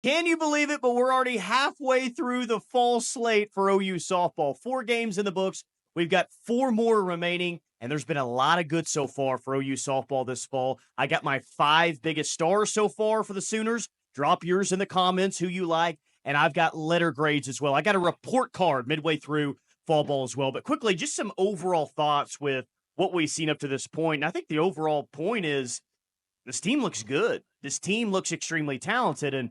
Can you believe it? But we're already halfway through the fall slate for OU softball. 4 games in the books. We've got 4 more remaining, and there's been a lot of good so far for OU softball this fall. I got my 5 biggest stars so far for the Sooners. Drop yours in the comments, who you like. And I've got letter grades as well. I got a report card midway through fall ball as well. But quickly, just some overall thoughts with what we've seen up to this point. And I think the overall point is this team looks good. This team looks extremely talented. And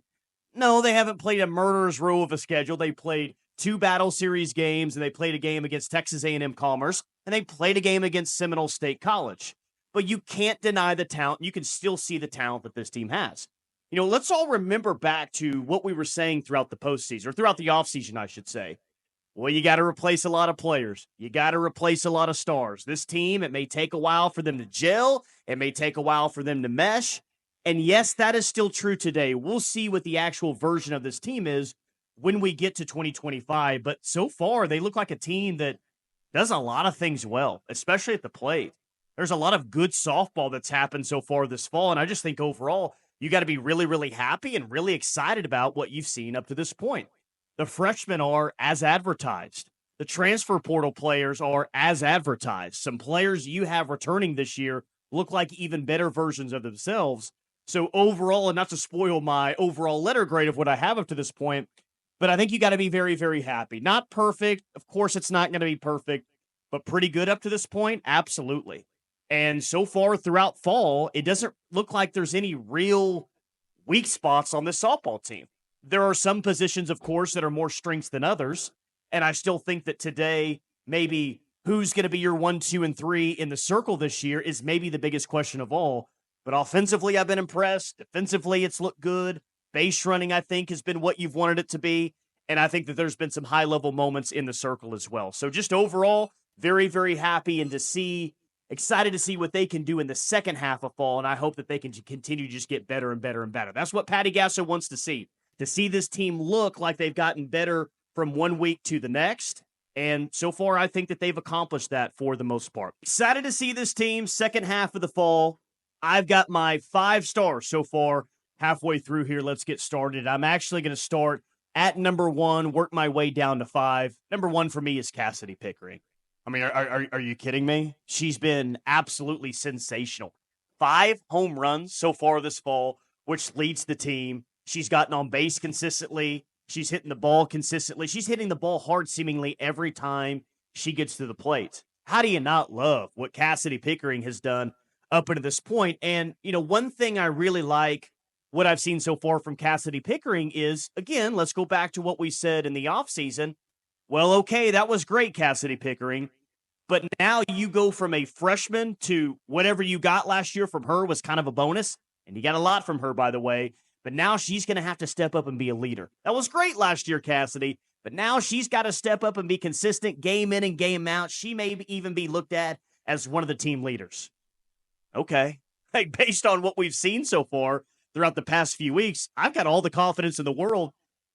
no, they haven't played a murderer's row of a schedule. They played 2 Battle Series games, and they played a game against Texas A&M Commerce, and they played a game against Seminole State College. But you can't deny the talent. You can still see the talent that this team has. Let's all remember back to what we were saying throughout the postseason, or throughout the offseason, I should say. Well, you got to replace a lot of players. You got to replace a lot of stars. This team, it may take a while for them to gel. It may take a while for them to mesh. And yes, that is still true today. We'll see what the actual version of this team is when we get to 2025. But so far, they look like a team that does a lot of things well, especially at the plate. There's a lot of good softball that's happened so far this fall. And I just think overall, you got to be really, really happy and really excited about what you've seen up to this point. The freshmen are as advertised. The transfer portal players are as advertised. Some players you have returning this year look like even better versions of themselves. So overall, and not to spoil my overall letter grade of what I have up to this point, but I think you got to be very, very happy. Not perfect. Of course, it's not going to be perfect, but pretty good up to this point. Absolutely. And so far throughout fall, it doesn't look like there's any real weak spots on this softball team. There are some positions, of course, that are more strengths than others. And I still think that today, maybe who's going to be your 1, 2, and 3 in the circle this year is maybe the biggest question of all. But offensively, I've been impressed. Defensively, it's looked good. Base running, I think, has been what you've wanted it to be. And I think that there's been some high-level moments in the circle as well. So just overall, very, very happy and excited to see what they can do in the second half of fall. And I hope that they can continue to just get better and better and better. That's what Patty Gasso wants to see this team look like they've gotten better from one week to the next. And so far, I think that they've accomplished that for the most part. Excited to see this team second half of the fall. I've got my 5 stars so far halfway through here. Let's get started. I'm actually going to start at number 1, work my way down to 5. Number 1 for me is Cassidy Pickering. I mean, are you kidding me? She's been absolutely sensational. 5 home runs so far this fall, which leads the team. She's gotten on base consistently. She's hitting the ball consistently. She's hitting the ball hard seemingly every time she gets to the plate. How do you not love what Cassidy Pickering has done up until this point? And, one thing I really like what I've seen so far from Cassidy Pickering is, again, let's go back to what we said in the offseason. Well, okay, that was great, Cassidy Pickering. But now you go from a freshman to whatever you got last year from her was kind of a bonus. And you got a lot from her, by the way. But now she's going to have to step up and be a leader. That was great last year, Cassidy. But now she's got to step up and be consistent game in and game out. She may even be looked at as one of the team leaders. Okay. Hey, based on what we've seen so far throughout the past few weeks, I've got all the confidence in the world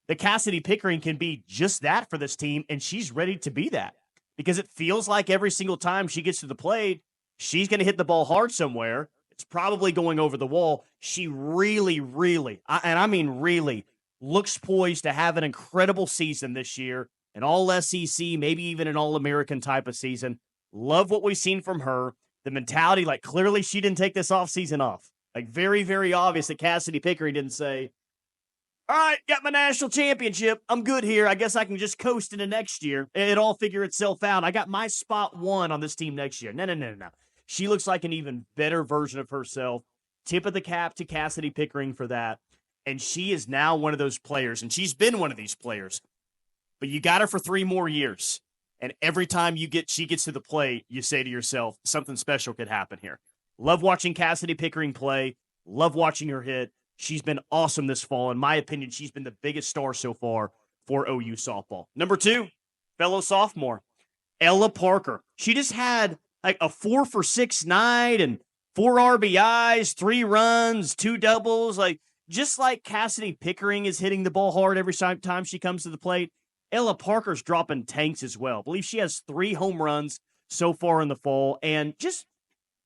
that Cassidy Pickering can be just that for this team, and she's ready to be that. Because it feels like every single time she gets to the plate, she's going to hit the ball hard somewhere. It's probably going over the wall. She really, really, and I mean really, looks poised to have an incredible season this year, an all-SEC, maybe even an all-American type of season. Love what we've seen from her. The mentality, like clearly she didn't take this offseason off. Like very, very obvious that Cassidy Pickering didn't say, all right, got my national championship. I'm good here. I guess I can just coast into next year. It all figure itself out. I got my spot 1 on this team next year. No. She looks like an even better version of herself. Tip of the cap to Cassidy Pickering for that. And she is now one of those players, and she's been one of these players. But you got her for 3 more years. And every time she gets to the plate, you say to yourself, something special could happen here. Love watching Cassidy Pickering play. Love watching her hit. She's been awesome this fall. In my opinion, she's been the biggest star so far for OU softball. Number 2, fellow sophomore, Ella Parker. She just had like a 4 for 6 night and 4 RBIs, 3 runs, 2 doubles. Like just like Cassidy Pickering is hitting the ball hard every time she comes to the plate, Ella Parker's dropping tanks as well. I believe she has 3 home runs so far in the fall. And just,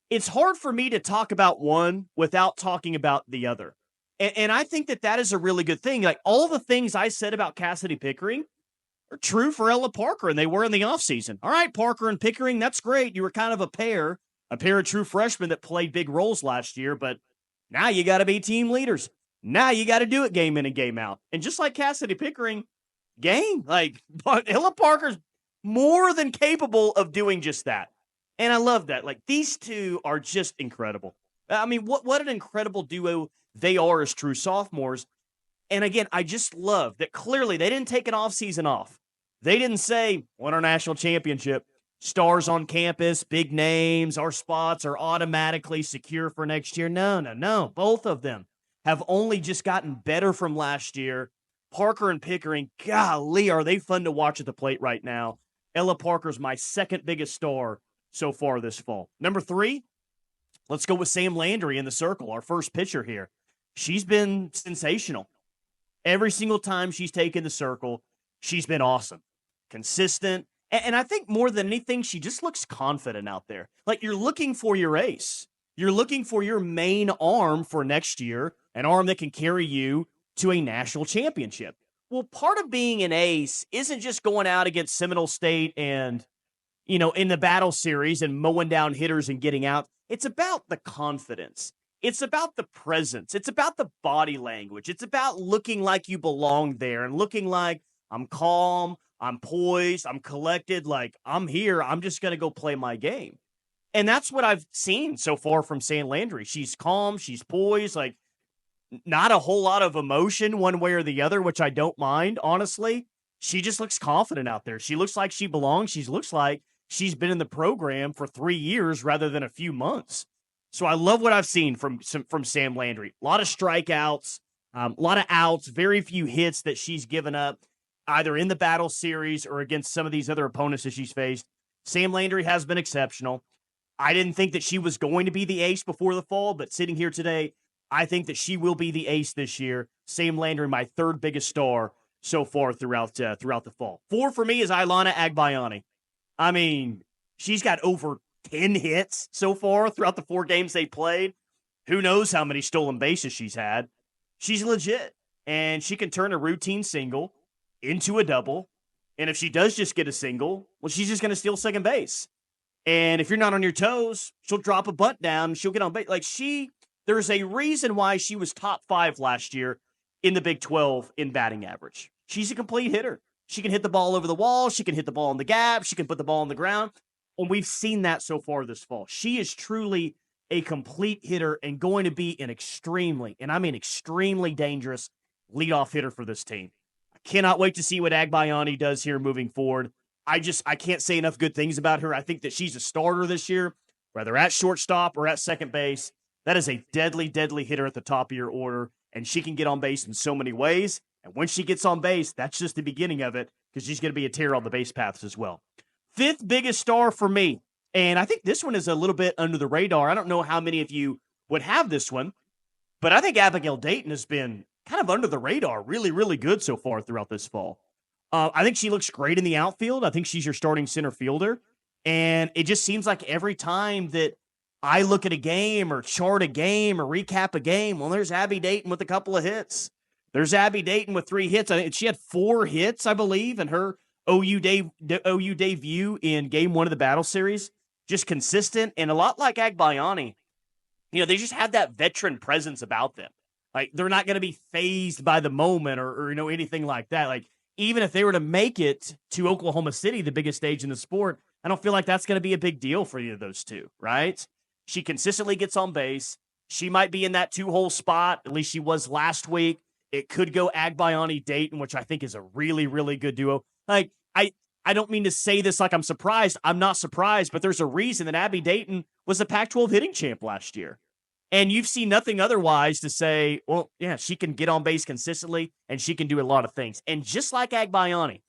it's hard for me to talk about one without talking about the other. And I think that that is a really good thing. Like all the things I said about Cassidy Pickering are true for Ella Parker, and they were in the offseason. All right, Parker and Pickering, that's great. You were kind of a pair of true freshmen that played big roles last year, but now you got to be team leaders. Now you got to do it game in and game out. And just like Cassidy Pickering, but Ella Parker's more than capable of doing just that. And I love that. Like these two are just incredible. I mean, what an incredible duo they are as true sophomores. And again, I just love that clearly they didn't take an offseason off. They didn't say, won our national championship, stars on campus, big names, our spots are automatically secure for next year. No, no, no. Both of them have only just gotten better from last year. Parker and Pickering, golly, are they fun to watch at the plate right now. Ella Parker's my second biggest star so far this fall. Number 3, let's go with Sam Landry in the circle, our first pitcher here. She's been sensational. Every single time she's taken the circle, she's been awesome, consistent. And I think more than anything, she just looks confident out there. Like you're looking for your ace. You're looking for your main arm for next year, an arm that can carry you to a national championship. Well, part of being an ace isn't just going out against Seminole State and, in the battle series and mowing down hitters and getting out. It's about the confidence. It's about the presence. It's about the body language. It's about looking like you belong there and looking like I'm calm, I'm poised, I'm collected, like I'm here. I'm just going to go play my game. And that's what I've seen so far from Sam Landry. She's calm, she's poised, like not a whole lot of emotion one way or the other, which I don't mind, honestly. She just looks confident out there. She looks like she belongs. She looks like she's been in the program for 3 years rather than a few months. So I love what I've seen from Sam Landry. A lot of strikeouts, a lot of outs, very few hits that she's given up, either in the battle series or against some of these other opponents that she's faced. Sam Landry has been exceptional. I didn't think that she was going to be the ace before the fall, but sitting here today, I think that she will be the ace this year. Sam Landry, my third biggest star so far throughout the fall. 4 for me is Ilana Agbayani. I mean, she's got over 10 hits so far throughout the 4 games they played. Who knows how many stolen bases she's had. She's legit, and she can turn a routine single into a double. And if she does just get a single, well, she's just going to steal second base. And if you're not on your toes, she'll drop a bunt down and she'll get on base. There's a reason why she was top 5 last year in the Big 12 in batting average. She's a complete hitter. She can hit the ball over the wall. She can hit the ball in the gap. She can put the ball on the ground. And we've seen that so far this fall. She is truly a complete hitter and going to be an extremely, and I mean extremely dangerous leadoff hitter for this team. I cannot wait to see what Agbayani does here moving forward. I can't say enough good things about her. I think that she's a starter this year, whether at shortstop or at second base. That is a deadly, deadly hitter at the top of your order, and she can get on base in so many ways. And when she gets on base, that's just the beginning of it because she's going to be a terror on the base paths as well. 5th biggest star for me, and I think this one is a little bit under the radar. I don't know how many of you would have this one, but I think Abigail Dayton has been kind of under the radar, really, really good so far throughout this fall. I think she looks great in the outfield. I think she's your starting center fielder, and it just seems like every time that I look at a game or chart a game or recap a game, well, there's Abby Dayton with a couple of hits. There's Abby Dayton with 3 hits. I think she had 4 hits, I believe, in her OU debut in game 1 of the battle series. Just consistent and a lot like Agbayani. They just have that veteran presence about them. Like they're not going to be fazed by the moment or anything like that. Like even if they were to make it to Oklahoma City, the biggest stage in the sport, I don't feel like that's going to be a big deal for either of those two, right? She consistently gets on base. She might be in that 2-hole spot. At least she was last week. It could go Agbayani Dayton, which I think is a really, really good duo. Like, I don't mean to say this like I'm surprised. I'm not surprised, but there's a reason that Abby Dayton was the Pac-12 hitting champ last year. And you've seen nothing otherwise to say, well, yeah, she can get on base consistently, and she can do a lot of things. And just like Agbayani,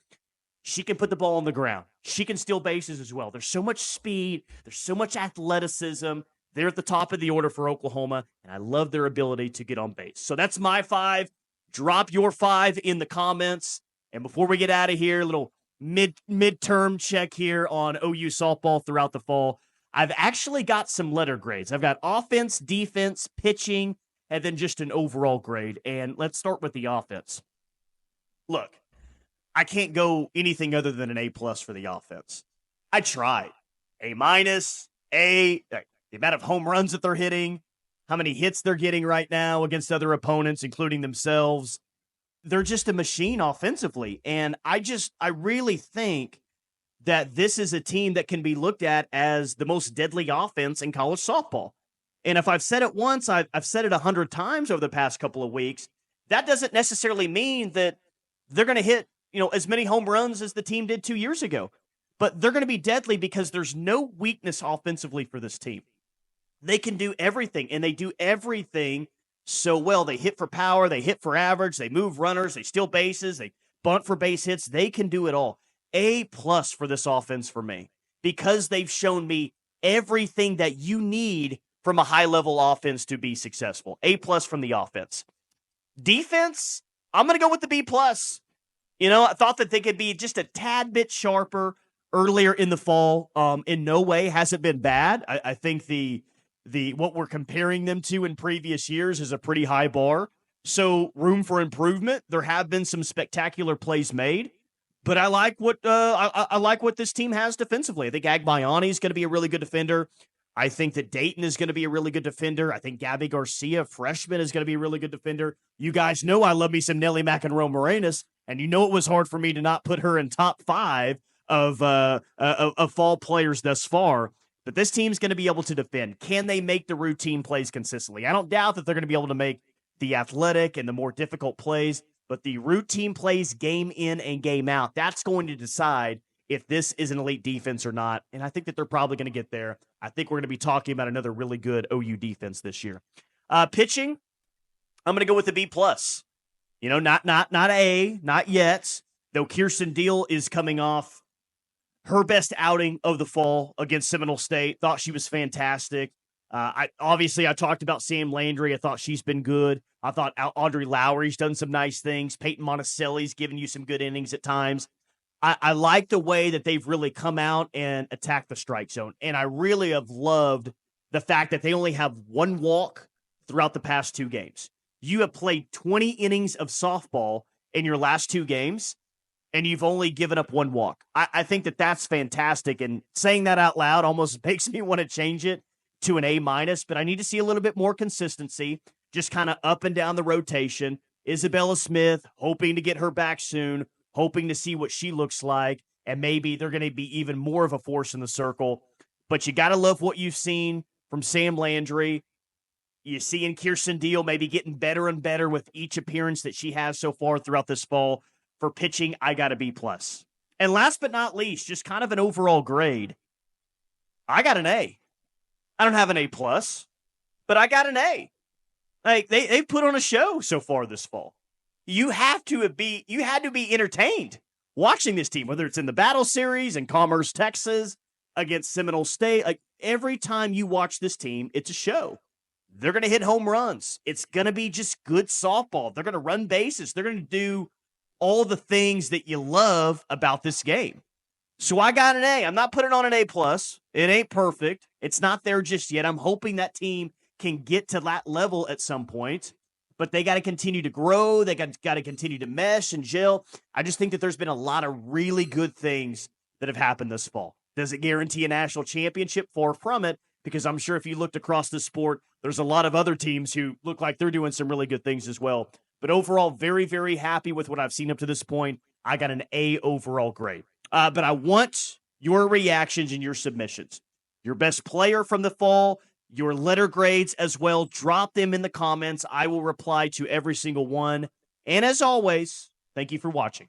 she can put the ball on the ground. She can steal bases as well. There's so much speed. There's so much athleticism. They're at the top of the order for Oklahoma, and I love their ability to get on base. So that's my 5. Drop your 5 in the comments. And before we get out of here, a little midterm check here on OU softball throughout the fall. I've actually got some letter grades. I've got offense, defense, pitching, and then just an overall grade. And let's start with the offense. Look, I can't go anything other than an A plus for the offense. I tried. A minus, the amount of home runs that they're hitting, how many hits they're getting right now against other opponents, including themselves. They're just a machine offensively. And I really think that this is a team that can be looked at as the most deadly offense in college softball. And if I've said it once, I've said it 100 times over the past couple of weeks. That doesn't necessarily mean that they're going to hit, as many home runs as the team did 2 years ago. But they're going to be deadly because there's no weakness offensively for this team. They can do everything, and they do everything so well. They hit for power, they hit for average, they move runners, they steal bases, they bunt for base hits. They can do it all. A plus for this offense for me, because they've shown me everything that you need from a high-level offense to be successful. A plus from the offense. Defense, I'm going to go with the B plus. I thought that they could be just a tad bit sharper earlier in the fall. In no way has it been bad. I think the what we're comparing them to in previous years is a pretty high bar. So room for improvement. There have been some spectacular plays made, but I like what I like what this team has defensively. I think Agbayani is going to be a really good defender. I think that Dayton is going to be a really good defender. I think Gabby Garcia, freshman, is going to be a really good defender. You guys know I love me some Nelly McEnroe Morenas, and it was hard for me to not put her in top 5 of fall players thus far. But this team's going to be able to defend. Can they make the routine plays consistently? I don't doubt that they're going to be able to make the athletic and the more difficult plays, but the routine plays game in and game out, that's going to decide if this is an elite defense or not. And I think that they're probably going to get there. I think we're going to be talking about another really good OU defense this year. Pitching, I'm going to go with the B plus. Not A, not yet. Though Kirsten Deal is coming off her best outing of the fall against Seminole State. Thought she was fantastic. I talked about Sam Landry. I thought she's been good. I thought Audrey Lowry's done some nice things. Peyton Monticelli's given you some good innings at times. I like the way that they've really come out and attacked the strike zone. And I really have loved the fact that they only have one walk throughout the past 2 games. You have played 20 innings of softball in your last 2 games, and you've only given up 1 walk. I think that that's fantastic. And saying that out loud almost makes me want to change it to an A minus, but I need to see a little bit more consistency, just kind of up and down the rotation. Isabella Smith, hoping to get her back soon, hoping to see what she looks like, and maybe they're going to be even more of a force in the circle. But you got to love what you've seen from Sam Landry. You see in Kirsten Deal maybe getting better and better with each appearance that she has so far throughout this fall. For pitching, I got a B plus. And last but not least, just kind of an overall grade, I got an A. I don't have an A plus, but I got an A. Like they've put on a show so far this fall. You had to be entertained watching this team, whether it's in the Battle Series in Commerce, Texas, against Seminole State. Like every time you watch this team, it's a show. They're going to hit home runs. It's going to be just good softball. They're going to run bases. They're going to do all the things that you love about this game. So I got an A. I'm not putting on an A plus. It ain't perfect. It's not there just yet. I'm hoping that team can get to that level at some point, but they got to continue to grow. They got to continue to mesh and gel. I just think that there's been a lot of really good things that have happened this fall. Does it guarantee a national championship? Far from it, because I'm sure if you looked across the sport, there's a lot of other teams who look like they're doing some really good things as well. But overall, very, very happy with what I've seen up to this point. I got an A overall grade. But I want your reactions and your submissions. Your best player from the fall, your letter grades as well. Drop them in the comments. I will reply to every single one. And as always, thank you for watching.